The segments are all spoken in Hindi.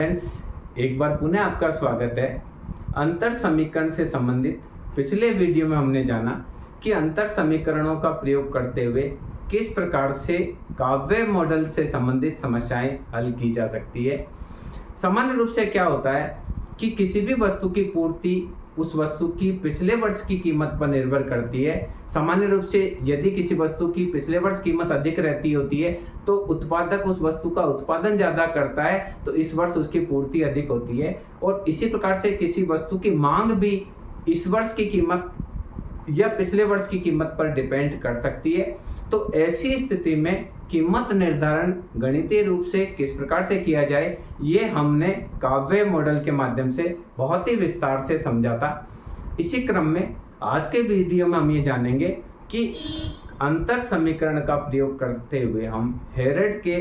फ्रेंड्स, एक बार पुनः आपका स्वागत है। अंतर समीकरण से संबंधित पिछले वीडियो में हमने जाना कि अंतर समीकरणों का प्रयोग करते हुए किस प्रकार से काव्य मॉडल से संबंधित समस्याएं हल की जा सकती है। सामान्य रूप से क्या होता है कि किसी भी वस्तु की पूर्ति उस वस्तु की पिछले वर्ष की कीमत पर निर्भर करती है। सामान्य रूप से यदि किसी वस्तु की पिछले वर्ष कीमत अधिक रहती होती है तो उत्पादक उस वस्तु का उत्पादन ज्यादा करता है, तो इस वर्ष उसकी पूर्ति अधिक होती है। और इसी प्रकार से किसी वस्तु की मांग भी इस वर्ष की कीमत या पिछले वर्ष की कीमत पर डिपेंड कर सकती है। तो ऐसी स्थिति में कीमत निर्धारण गणितीय रूप से किस प्रकार से किया जाए, ये हमने काव्य मॉडल के माध्यम से बहुत ही विस्तार से समझा था। इसी क्रम में आज के वीडियो में हम ये जानेंगे कि अंतर समीकरण का प्रयोग करते हुए हम हेरेड के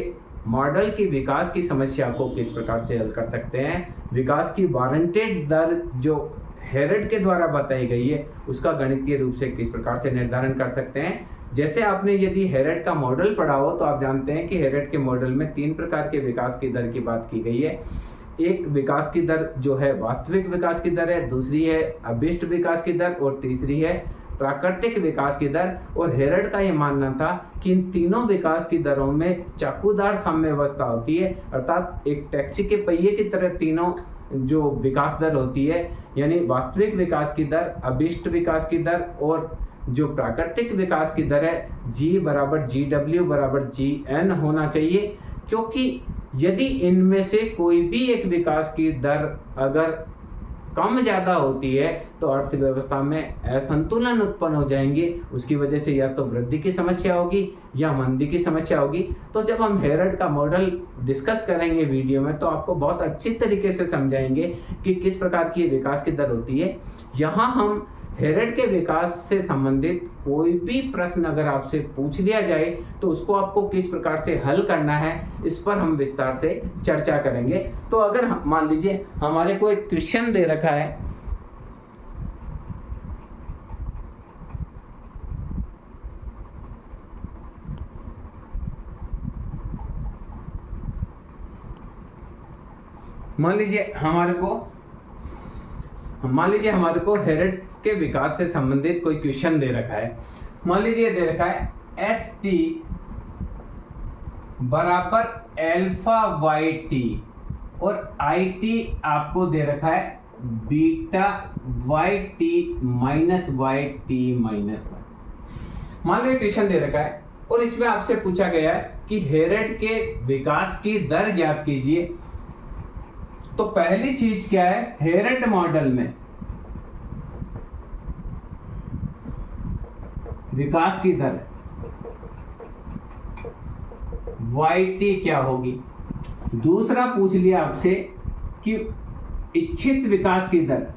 मॉडल की विकास की समस्या को किस प्रकार से हल कर सकते हैं। विकास की वारंटेड दर जो हेरेड के द्वारा बताई गई है उसका गणितीय रूप से किस प्रकार से निर्धारण कर सकते हैं। जैसे आपने यदि हेरेड का मॉडल पढ़ा हो तो आप जानते हैं कि हेरेड के मॉडल में 3 प्रकार के विकास की दर की बात की गई है। एक विकास की दर जो है वास्तविक विकास की दर है, दूसरी है अभिष्ट विकास की दर और तीसरी है प्राकृतिक विकास की दर। और हेरेड का यह मानना था कि इन तीनों विकास की दरों में चाकूदार साम्यावस्था होती है, अर्थात एक टैक्सी के पहिए की तरह तीनों जो विकास दर होती है, यानी वास्तविक विकास की दर, अभिष्ट विकास की दर और जो प्राकृतिक विकास की दर है G बराबर GW बराबर GN होना चाहिए। क्योंकि यदि इनमें से कोई भी एक विकास की दर अगर कम ज्यादा होती है तो अर्थव्यवस्था में असंतुलन उत्पन्न हो जाएंगे। उसकी वजह से या तो वृद्धि की समस्या होगी या मंदी की समस्या होगी। तो जब हम हेरेड का मॉडल डिस्कस करेंगे वीडियो में तो आपको बहुत अच्छी तरीके से समझाएंगे कि किस प्रकार की विकास की दर होती है। यहाँ हम हेरेड के विकास से संबंधित कोई भी प्रश्न अगर आपसे पूछ लिया जाए तो उसको आपको किस प्रकार से हल करना है, इस पर हम विस्तार से चर्चा करेंगे। तो अगर मान लीजिए हमारे को एक क्वेश्चन दे रखा है, मान लीजिए हमारे को हेरेड के विकास से संबंधित कोई क्वेश्चन दे रखा है। मान लीजिए दे रखा है ST बराबर अल्फा YT और IT आपको दे रखा है beta YT minus YT minus 1। मान लीजिए क्वेश्चन दे रखा है और इसमें आपसे पूछा गया है कि हेरेड के विकास की दर ज्ञात कीजिए। तो पहली चीज क्या है, हेरेड मॉडल में विकास की दर YT क्या होगी। दूसरा पूछ लिया आपसे कि इच्छित विकास की दर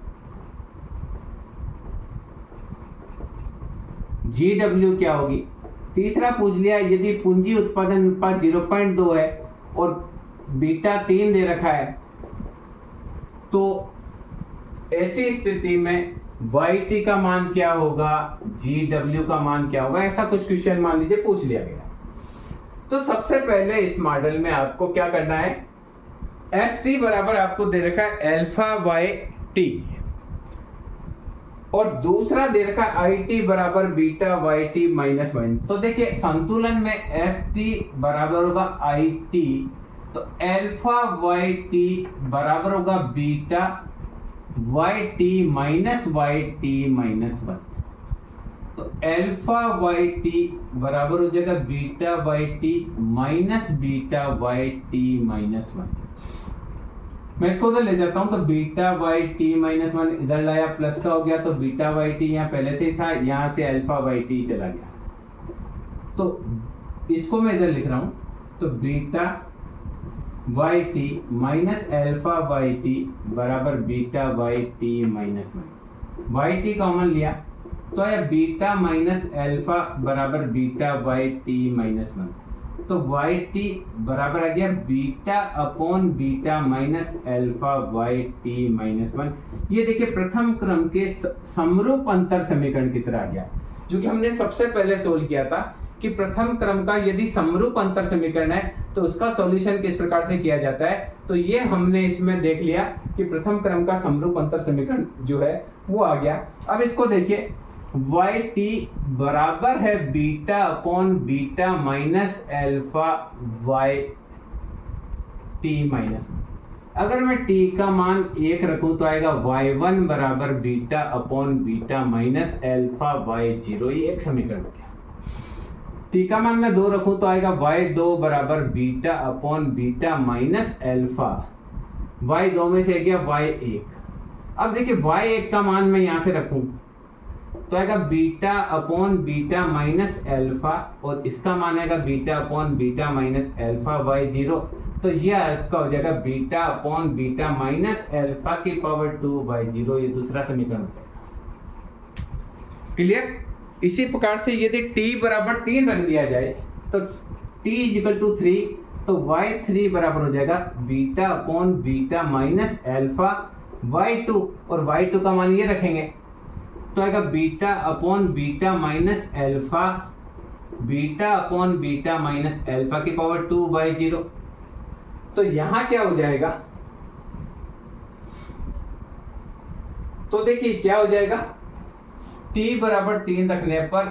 GW क्या होगी। तीसरा पूछ लिया यदि पूंजी उत्पादन अनुपात 0.2 है और बीटा 3 दे रखा है तो ऐसी स्थिति में YT का मान क्या होगा, GW का मान क्या होगा। ऐसा कुछ क्वेश्चन मान लीजिए पूछ लिया गया। तो सबसे पहले इस मॉडल में आपको क्या करना है, ST बराबर आपको दे रखा है अल्फा YT और दूसरा दे रखा है IT बराबर बीटा YT माइनस 1। तो देखिए संतुलन में ST बराबर होगा IT, तो अल्फा YT बराबर होगा beta YT minus YT minus 1। तो अल्फा YT बराबर हो जाएगा beta YT minus beta YT minus 1। मैं इसको उधर ले जाता हूं तो बीटा YT माइनस 1 इधर लाया, प्लस का हो गया तो बीटा YT यहाँ पहले से ही था, यहाँ से अल्फा YT चला गया। तो इसको मैं इधर लिख रहा हूं तो beta YT minus alpha YT बराबर beta YT minus 1। YT common लिया तो आया बीटा माइनस अल्फा बराबर बीटा YT माइनस 1। तो YT बराबर आ गया beta upon beta minus alpha YT minus 1। ये देखिए प्रथम क्रम के समरूप अंतर समीकरण की तरह आ गया, जो कि हमने सबसे पहले सोल्व किया था कि प्रथम क्रम का यदि समरूप अंतर समीकरण है तो उसका सॉल्यूशन किस प्रकार से किया जाता है। तो ये हमने इसमें देख लिया कि प्रथम क्रम का समरूप अंतर समीकरण जो है वो आ गया। अब इसको देखिए, वाई टी बराबर है beta upon beta minus alpha Y T minus, अगर मैं t का मान 1 रखूं तो आएगा y1 बराबर beta upon beta minus alpha y0, ये एक समीकरण हो गया। t का मान मैं 2 रखूं तो आएगा y2 बराबर beta upon beta minus alpha, y2 में से गया y1। अब देखिए y1 का मान मैं यहां से रखूं तो आएगा beta upon beta minus alpha, और इसका मान आएगा beta upon beta minus alpha y0, तो ये आपका हो जाएगा beta upon beta minus alpha की पावर 2 y0, ये दूसरा समीकरण हो जाएगा। क्लियर। इसी प्रकार से यदि t बराबर 3 रख दिया जाए तो t इक्वल टू 3, तो y3 बराबर हो जाएगा beta upon beta minus alpha y2, और y2 का मान ये रखेंगे तो आएगा beta upon beta minus alpha, beta upon beta minus alpha की पावर 2 y0। तो यहां क्या हो जाएगा, तो देखिए क्या हो जाएगा, t बराबर 3 रखने पर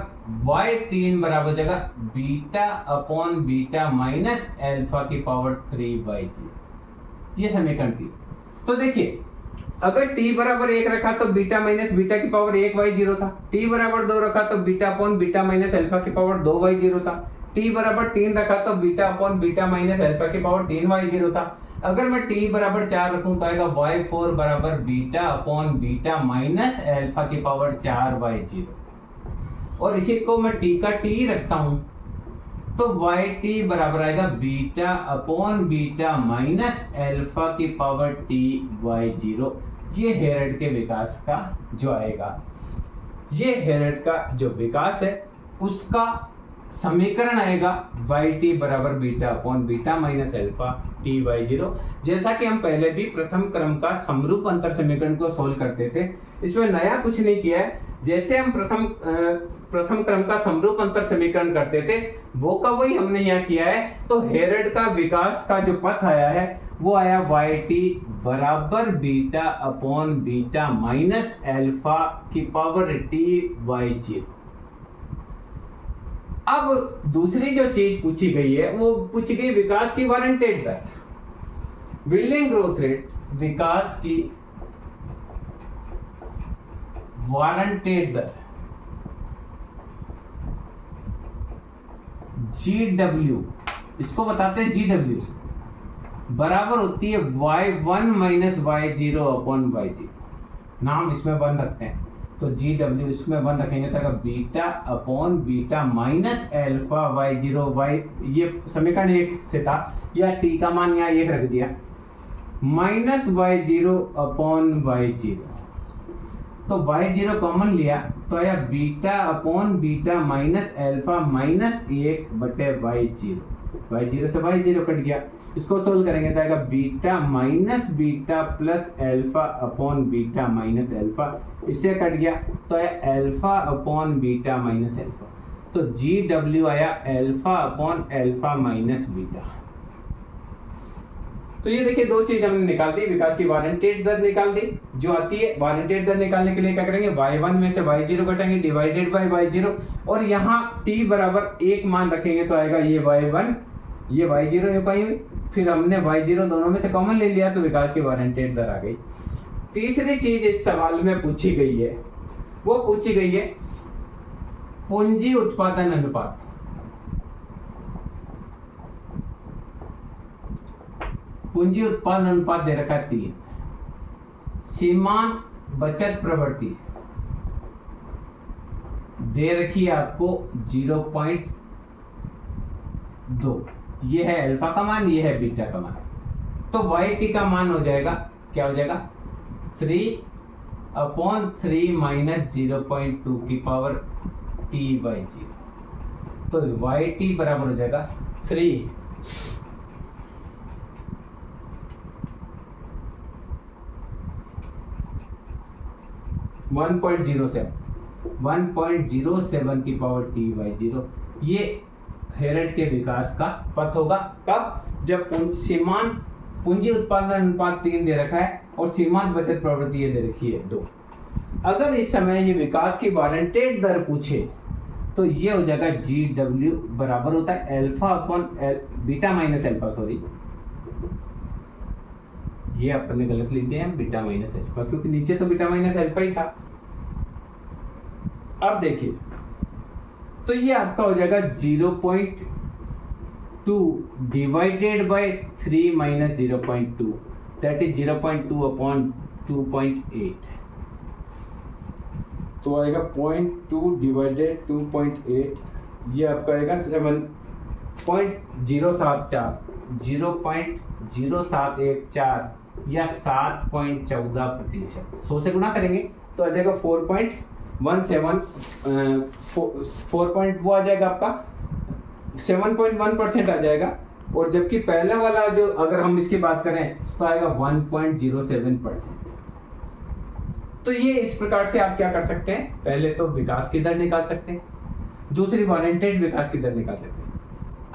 y3 बराबर हो जाएगा beta upon beta minus alpha की पावर 3 y0, ये समीकरण थी। तो देखिए अगर t बराबर 1 रखा तो बीटा माइनस बीटा की पावर 1 y0 था, t बराबर 2 रखा तो beta upon beta minus alpha की पावर 2 y0 था, t बराबर 3 रखा तो beta upon beta minus alpha की पावर 3 y0 था। अगर मैं t बराबर 4 रखूं तो आएगा y4 बराबर beta upon beta minus alpha की पावर 4 y0, और इसी को मैं t का t रखता हूं तो yt बराबर आएगा beta upon beta minus alpha की पावर t y0। ये हेरेड के विकास का जो आएगा, ये हेरेड का जो विकास है उसका समीकरण आएगा yt बराबर beta upon beta minus alpha t y0। जैसा कि हम पहले भी प्रथम क्रम का समरूप अंतर समीकरण को सोल्व करते थे, इसमें नया कुछ नहीं किया है। जैसे हम प्रथम क्रम का समरूप अंतर समीकरण करते थे वो का वही हमने यहाँ किया है। तो हेरेड का विकास का जो पथ आया है वो आया yt बराबर beta upon beta minus alpha की पावर t y0। अब दूसरी जो चीज पूछी गई है वो पूछी गई विकास की वारंटेड दर, विल्लिंग ग्रोथ रेट, विकास की वारंटेड दर GW, इसको बताते हैं GW बराबर होती है y1 minus y0 upon y0, नाम इसमें 1 रखते हैं तो GW इसमें 1 रखेंगे तो beta upon beta minus alpha y0 y, ये समीकरण 1 से था, या t का मान यहाँ 1 रख दिया, माइनस y0 अपॉन y0, तो y0 कॉमन लिया तो आया beta upon beta minus alpha minus 1 बटे y0, y0 से y0 कट गया, इसको सोल्व करेंगे तो आएगा beta minus beta plus alpha upon beta minus alpha, इससे कट गया तो आया alpha upon beta minus alpha, तो GW आया alpha upon alpha minus beta. तो ये देखिए दो चीज हमने निकाल दी, विकास की वारंटेड दर निकाल दी जो आती है। वारंटेड दर निकालने के लिए क्या करेंगे, y1 में से y0 घटाएंगे डिवाइडेड बाय y0, और यहाँ t बराबर 1 मान रखेंगे तो आएगा ये y1, ये y0 हो पाई, फिर हमने y0 दोनों में से कॉमन ले लिया तो विकास की वारंटेड दर आ गई। तीसरी चीज इस सवाल में पूछी गई है वो पूछी गई है पूंजी उत्पादन अनुपात। पूंजी उत्पादन अनुपात दे रखा है 3, सीमांत बचत प्रवृत्ति दे रखी है आपको 0.2, ये है अल्फा का मान, ये है बीटा का मान, तो yt का मान हो जाएगा, क्या हो जाएगा 3/3 माइनस 0.2 की पावर t/0, तो yt बराबर हो जाएगा 1.07 की पावर t/0। ये हेरेट के विकास का पथ होगा। कब? जब सीमांत पूंजी उत्पादन अनुपात 3 दे रखा है और सीमांत बचत प्रवृत्ति ये दे रखी है 2। अगर इस समय ये विकास की वारंटेड दर पूछे तो ये हो जाएगा GW बराबर होता है alpha upon beta minus alpha, sorry ये अपने गलत लिख दिया है, बीटा माइनस अल्फा, क्योंकि नीचे तो बीटा माइनस अल्फा ही था। अब देखिए तो ये आपका हो जाएगा 0.2 divided by 3 minus 0.2, that is 0.2 upon 2.8, तो आएगा 0.2 डिवाइडेड 2.8, ये आपका आएगा 0.0714 या 7.14%। 100 से गुना करेंगे तो आ जाएगा 4.17 वो आ जाएगा आपका 7.1% आ जाएगा। और जबकि पहला वाला जो अगर हम इसकी बात करें तो आएगा 1.07%। तो ये इस प्रकार से आप क्या कर सकते हैं, पहले तो विकास की दर निकाल सकते हैं, दूसरी वारंटेड विकास की दर निकाल सकते हैं।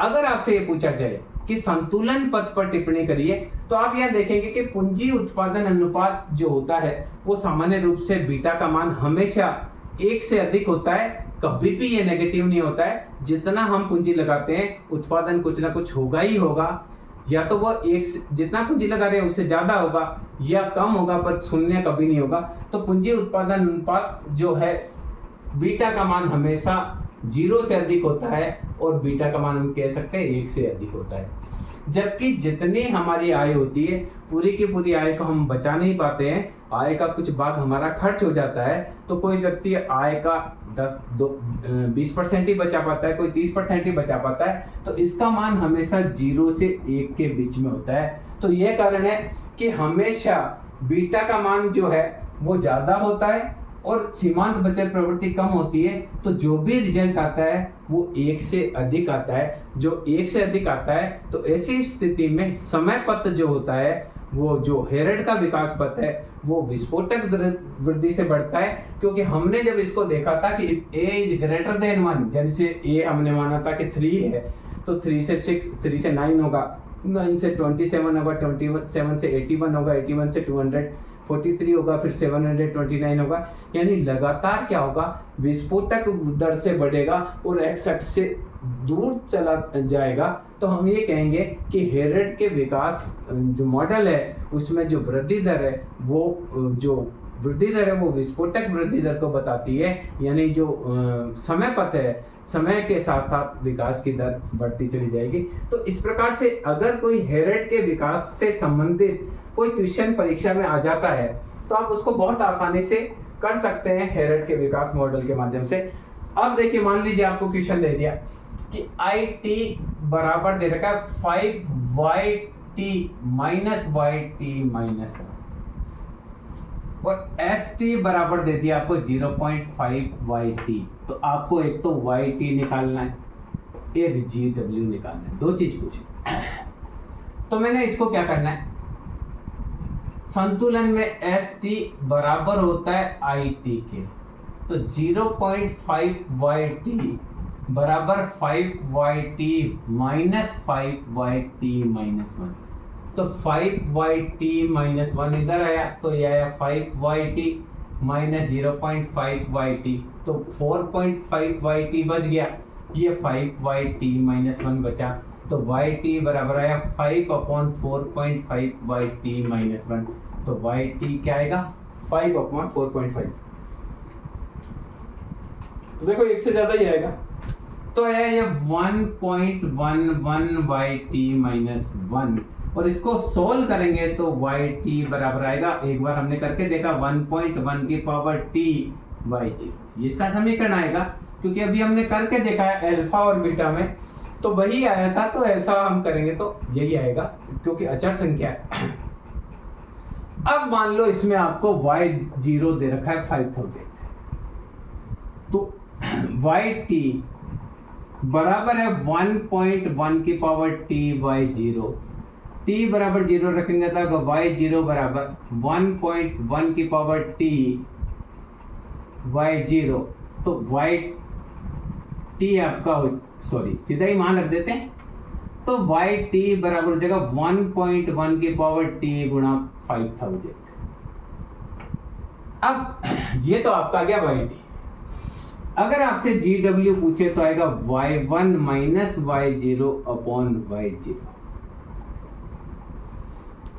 अगर आपसे ये पूछा जाए कि संतुलन पथ पर टिप्पणी करिए तो आप यह देखेंगे कि पूंजी उत्पादन अनुपात जो होता है वो सामान्य रूप से बीटा का मान हमेशा 1 से अधिक होता है, कभी भी ये नेगेटिव नहीं होता है। जितना हम पूंजी लगाते हैं उत्पादन कुछ ना कुछ होगा ही होगा, या तो वो जितना पूंजी लगा रहे हैं उससे ज्यादा होगा या कम होगा, पर शून्य कभी नहीं होगा। तो पूंजी उत्पादन अनुपात जो है बीटा का मान हमेशा 0 से अधिक होता है और बीटा का मान हम कह सकते हैं 1 से अधिक होता है। जबकि जितनी हमारी आय होती है पूरी की पूरी आय को हम बचा नहीं पाते हैं, आय का कुछ भाग हमारा खर्च हो जाता है। तो कोई व्यक्ति आय का 20% ही बचा पाता है, कोई 30% ही बचा पाता है, तो इसका मान हमेशा 0 से 1 के बीच में होता है। तो यह कारण है कि हमेशा बीटा का मान जो है वो ज्यादा होता है और सीमांत बचत प्रवृत्ति कम होती है। तो जो भी रिजल्ट आता है वो 1 से अधिक आता है। जो 1 से अधिक आता है तो ऐसी स्थिति में समय पथ जो होता है, वो जो हेरेट का विकास पथ है वो विस्फोटक वृद्धि से बढ़ता है। क्योंकि हमने जब इसको देखा था कि a इज ग्रेटर देन 1, जैसे a हमने माना था कि 3 है, तो 3 से 6, 3 से 9 होगा, 9 से 27 होगा, 27 से 81 होगा, 81 से 243 होगा, फिर 729 होगा। यानी लगातार क्या होगा, विस्फोटक दर से बढ़ेगा और एक्स अक्ष से दूर चला जाएगा। तो हम ये कहेंगे कि हेरेट के विकास जो मॉडल है उसमें जो वृद्धि दर है वो विस्फोटक वृद्धि दर को बताती है। यानी जो समय पथ है, समय के साथ साथ विकास की दर बढ़ती चली जाएगी। तो इस प्रकार से अगर कोई हेरेट के विकास से संबंधित कोई क्वेश्चन परीक्षा में आ जाता है तो आप उसको बहुत आसानी से कर सकते हैं हेरेट के विकास मॉडल के माध्यम से। अब देखिए, मान लीजिए आपको क्वेश्चन दे दिया कि IT बराबर दे रखा है 5YT माइनस YT माइनस 1 और ST बराबर दे दिया आपको 0.5YT। तो आपको एक तो YT निकालना है, एक GW निकालना है, 2 चीज पूछे। तो मैंने इसको क्या करना है, संतुलन में ST बराबर होता है IT के, तो 0.5YT बराबर 5YT माइनस 5YT माइनस 1। तो 5YT माइनस 1 इधर आया तो यह आया 5YT माइनस 0.5YT, तो 4.5YT बच गया, ये 5YT माइनस 1 बचा। तो YT बराबर आया 5/4.5YT माइनस 1। तो YT क्या आएगा, 5/4.5। तो देखो 1 से ज्यादा ही आएगा, तो आया ये 1.11YT माइनस 1। और इसको सोल्व करेंगे तो YT बराबर आएगा, एक बार हमने करके देखा 1.1 की पावर T Y0, इसका समीकरण आएगा। क्योंकि अभी हमने करके देखा है अल्फा और बीटा में, तो वही आया था, तो ऐसा हम करेंगे तो यही आएगा क्योंकि अचर संख्या है। अब मान लो इसमें आपको Y0 दे रखा है 5000, तो YT बराबर है 1.1 की पावर T Y0। T बराबर 0 रखेंगे तो Y0 बराबर 1.1 की पावर T Y0। तो टी आपका सॉरी सीधा ही मान रख देते हैं, तो वाई टी बराबर हो जाएगा 1.1 की पावर टी गुणा 5000। अब ये तो आपका आ गया वाई टी। अगर आपसे जी डब्ल्यू पूछे तो आएगा y1 minus y0 upon y0।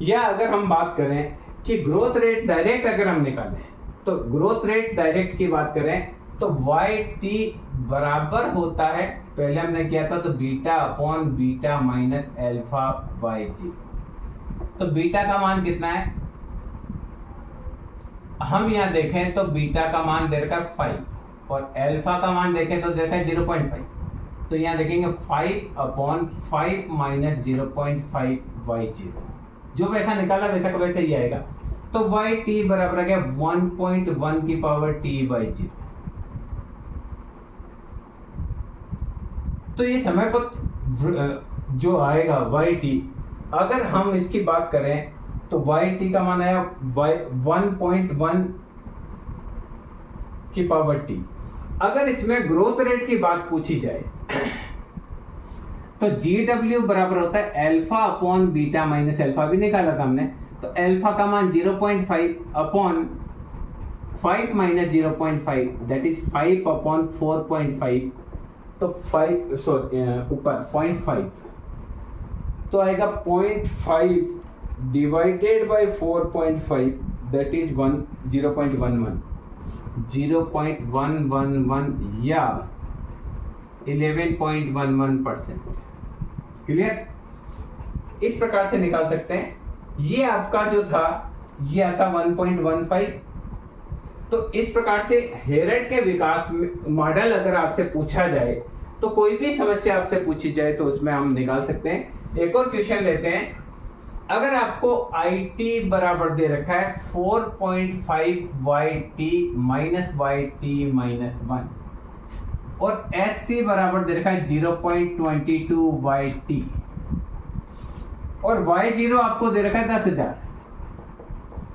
या अगर हम बात करें कि ग्रोथ रेट डायरेक्ट अगर हम निकालें, तो ग्रोथ रेट डायरेक्ट की बात करें तो yt बराबर होता है, पहले हमने किया था तो beta upon beta minus alpha y0। तो बीटा का मान कितना है, हम यहां देखें तो बीटा का मान दे रखा है 5 और एल्फा का मान देखें तो दे रखा है 0.5। तो यहां देखेंगे 5 अपॉन 5 माइनस 0.5 y0, जो वैसा निकाला वैसा का वैसा ही आएगा। तो yt बराबर आ गया 1.1 की पावर t y0। तो ये समय पर जो आएगा yt, अगर हम इसकी बात करें तो yt का मान आया 1.1 की पावर t। अगर इसमें ग्रोथ रेट की बात पूछी जाए तो GW बराबर होता है alpha upon beta minus alpha, भी निकाला था हमने। तो एल्फा का मान 0.5 upon 5 minus 0.5 that is 5 upon 4.5। तो 5 सॉरी ऊपर 0.5 तो आएगा 0.5 डिवाइडेड बाय 4.5 दैट इज 0.11 या 11.11%। क्लियर? इस प्रकार से निकाल सकते हैं। ये आपका जो था ये आता 1.15। तो इस प्रकार से हेरेट के विकास मॉडल अगर आपसे पूछा जाए तो कोई भी समस्या आपसे पूछी जाए तो उसमें हम निकाल सकते हैं। एक और क्वेश्चन लेते हैं। अगर आपको IT बराबर दे रखा है 4.5 YT माइनस YT माइनस 1 और ST बराबर दे रखा है 0.22 YT और Y0 आपको दे रखा है 10,000,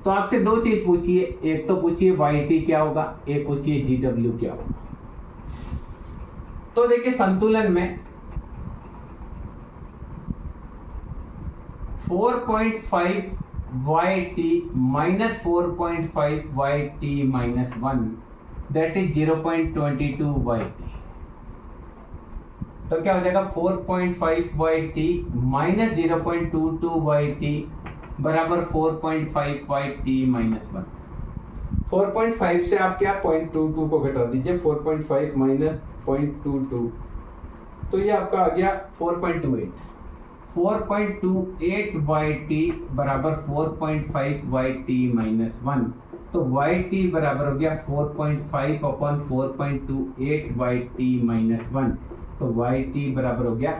तो आपसे दो चीज पूछिए, एक तो पूछिए YT क्या होगा, एक पूछिए GW क्या होगा। तो देखिए संतुलन में 4.5 YT minus 4.5 YT minus 1 that is 0.22 YT। तो क्या हो जाएगा 4.5 YT माइनस 0.22 YT बराबर 4.5 YT माइनस 1। 4.5 से आप क्या 0.22 को घटा दीजिए, 4.5 माइनस 0.22 तो ये आपका आ गया 4.28। 4.28 YT बराबर 4.5 YT माइनस 1। तो YT बराबर हो गया 4.5 अपॉन 4.28 YT माइनस 1। तो YT बराबर हो गया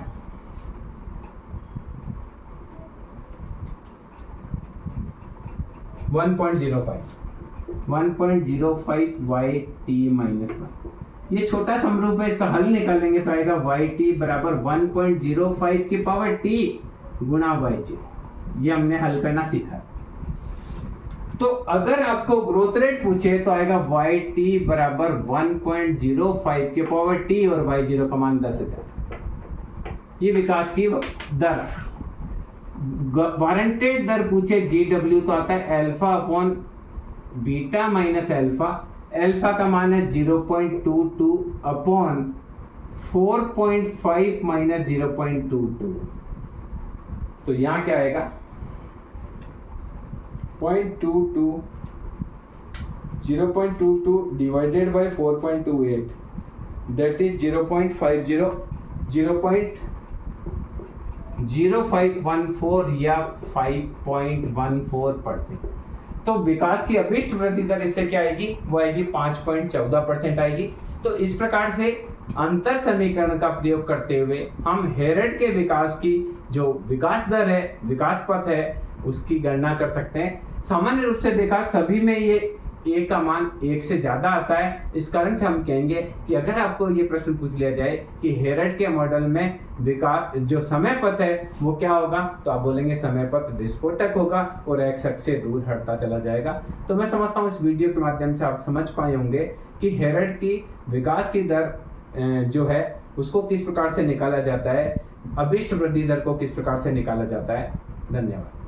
1.05 YT माइनस 1। ये छोटा समरूप है, इसका हल निकालेंगे तो आएगा YT बराबर 1.05 की पावर T गुणा Y0। ये हमने हल करना सीखा। तो अगर आपको ग्रोथ रेट पूछे तो आएगा YT बराबर 1.05 की पावर T और Y0 का मान 10,000। ये विकास की दर। वारंटेड दर पूछे GW तो आता है alpha upon beta minus alpha. Alpha का मान है 0.22 अपॉन 4.5 माइनस 0.22। तो यहां क्या आएगा 0.22 डिवाइडेड बाय 4.28 दैट इज 0.0514 या 5.14%। तो विकास की अभिष्ट वृद्धि दर इससे क्या आएगी, वो आएगी 5.14% आएगी। तो इस प्रकार से अंतर समीकरण का प्रयोग करते हुए हम हेरेट के विकास की जो विकास दर है, विकास पथ है, उसकी गणना कर सकते हैं। सामान्य रूप से देखा सभी में ये ए का मान 1 से ज्यादा आता है। इस कारण से हम कहेंगे कि अगर आपको ये प्रश्न पूछ लिया जाए कि हेरेट के मॉडल में विकास जो समय पथ है वो क्या होगा, तो आप बोलेंगे समय पथ विस्फोटक होगा और एक्स अक्ष से दूर हटता चला जाएगा। तो मैं समझता हूँ इस वीडियो के माध्यम से आप समझ पाए होंगे कि हेरेट की विकास की दर जो है उसको किस प्रकार से निकाला जाता है, अभिष्ट वृद्धि दर को किस प्रकार से निकाला जाता है। धन्यवाद।